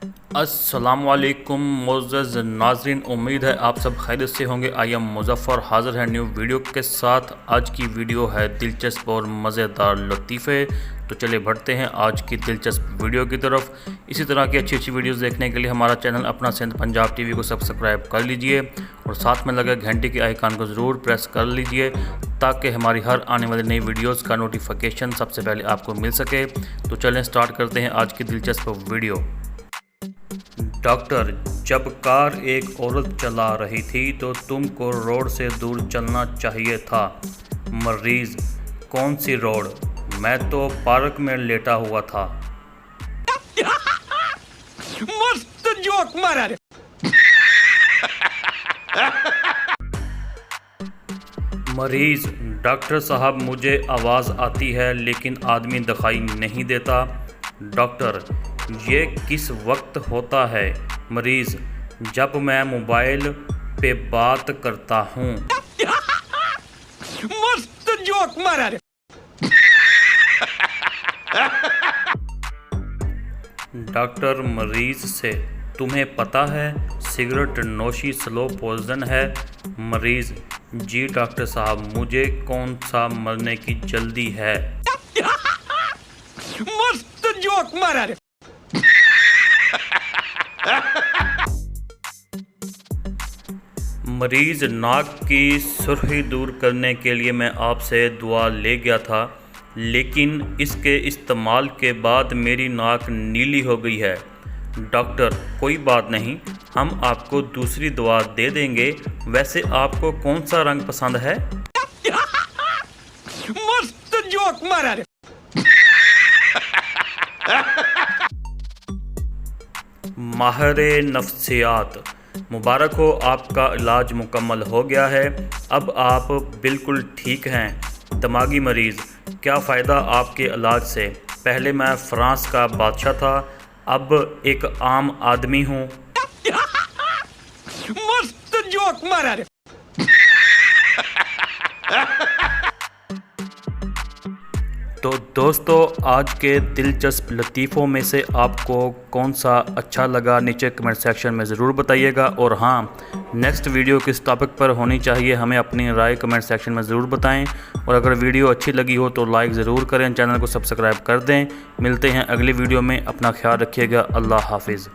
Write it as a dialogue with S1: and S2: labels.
S1: अस्सलामुअलैकुम मोअज़्ज़ज़ नाज़रीन, उम्मीद है आप सब खैरियत से होंगे। आई एम मुज़फ़्फ़र हाज़िर है न्यू वीडियो के साथ। आज की वीडियो है दिलचस्प और मज़ेदार लतीफ़े। तो चलिए बढ़ते हैं आज की दिलचस्प वीडियो की तरफ। इसी तरह की अच्छी अच्छी वीडियोस देखने के लिए हमारा चैनल अपना सिंध पंजाब टीवी को सब्सक्राइब कर लीजिए और साथ में लगे घंटे के आइकन को ज़रूर प्रेस कर लीजिए ताकि हमारी हर आने वाली नई वीडियोस का नोटिफिकेशन सबसे पहले आपको मिल सके। तो चलें स्टार्ट करते हैं आज की दिलचस्प वीडियो। डॉक्टर, जब कार एक औरत चला रही थी तो तुमको रोड से दूर चलना चाहिए था। मरीज़, कौन सी रोड? मैं तो पार्क में लेटा हुआ था।
S2: मस्त जोक मारा रे।
S1: मरीज़, डॉक्टर साहब मुझे आवाज़ आती है लेकिन आदमी दिखाई नहीं देता। डॉक्टर, ये किस वक्त होता है? मरीज़, जब मैं मोबाइल पे बात करता हूँ।
S2: मस्त जोक मारा रे।
S1: डॉक्टर मरीज़ से, तुम्हें पता है सिगरेट नोशी स्लो पॉइजन है? मरीज़, जी डॉक्टर साहब, मुझे कौन सा मरने की जल्दी है।
S2: मस्त जोक मारा रे।
S1: मरीज़, नाक की सुर्खी दूर करने के लिए मैं आपसे दुआ ले गया था लेकिन इसके इस्तेमाल के बाद मेरी नाक नीली हो गई है। डॉक्टर, कोई बात नहीं, हम आपको दूसरी दवा दे देंगे। वैसे आपको कौन सा रंग पसंद है?
S2: मस्त जोक मारा रे।
S1: माहिर नफ्सियात, मुबारक हो, आपका इलाज मुकम्मल हो गया है। अब आप बिल्कुल ठीक हैं। दिमागी मरीज़, क्या फ़ायदा आपके इलाज से? पहले मैं फ्रांस का बादशाह था, अब एक आम आदमी हूँ।
S2: मस्त जोक मारा रे।
S1: तो दोस्तों, आज के दिलचस्प लतीफ़ों में से आपको कौन सा अच्छा लगा नीचे कमेंट सेक्शन में ज़रूर बताइएगा। और हाँ, नेक्स्ट वीडियो किस टॉपिक पर होनी चाहिए हमें अपनी राय कमेंट सेक्शन में ज़रूर बताएं। और अगर वीडियो अच्छी लगी हो तो लाइक ज़रूर करें, चैनल को सब्सक्राइब कर दें। मिलते हैं अगली वीडियो में, अपना ख्याल रखिएगा। अल्लाह हाफिज़।